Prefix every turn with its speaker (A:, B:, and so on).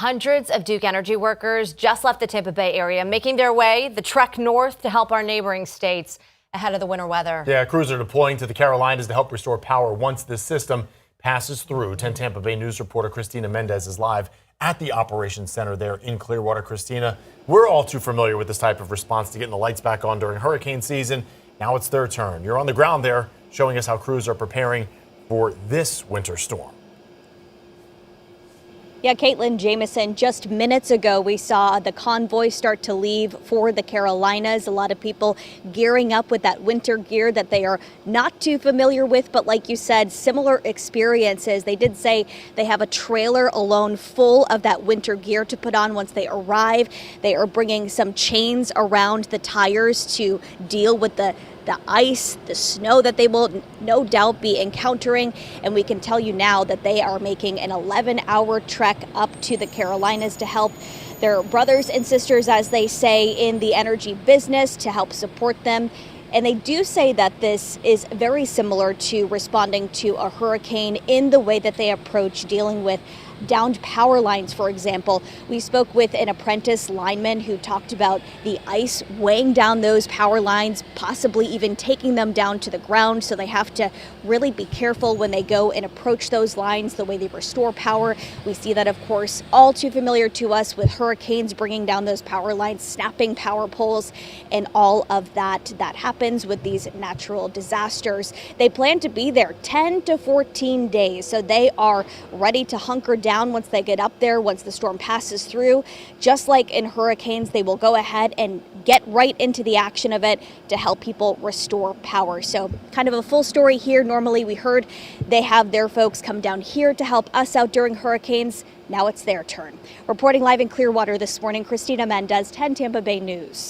A: Hundreds of Duke Energy workers just left the Tampa Bay area, making their way the trek north to help our neighboring states ahead of the winter weather.
B: Yeah, crews are deploying to the Carolinas to help restore power once this system passes through. 10 Tampa Bay News reporter Christina Mendez is live at the Operations Center there in Clearwater. Christina, we're all too familiar with this type of response to getting the lights back on during hurricane season. Now it's their turn. You're on the ground there showing us how crews are preparing for this winter storm.
C: Yeah, Caitlin Jamison, just minutes ago, we saw the convoy start to leave for the Carolinas. A lot of people gearing up with that winter gear that they are not too familiar with. But like you said, similar experiences. They did say they have a trailer alone full of that winter gear to put on once they arrive. They are bringing some chains around the tires to deal with the ice, the snow that they will no doubt be encountering. And we can tell you now that they are making an 11-hour trek up to the Carolinas to help their brothers and sisters, as they say, in the energy business, to help support them. And they do say that this is very similar to responding to a hurricane in the way that they approach dealing with downed power lines, for example. We spoke with an apprentice lineman who talked about the ice weighing down those power lines, possibly even taking them down to the ground. So they have to really be careful when they go and approach those lines, the way they restore power. We see that, of course, all too familiar to us with hurricanes bringing down those power lines, snapping power poles, and all of that happens with these natural disasters. They plan to be there 10 to 14 days. So they are ready to hunker down once they get up there, once the storm passes through. Just like in hurricanes, they will go ahead and get right into the action of it to help people restore power. So kind of a full story here. Normally we heard they have their folks come down here to help us out during hurricanes. Now it's their turn. Reporting live in Clearwater this morning, Christina Mendez, 10 Tampa Bay News.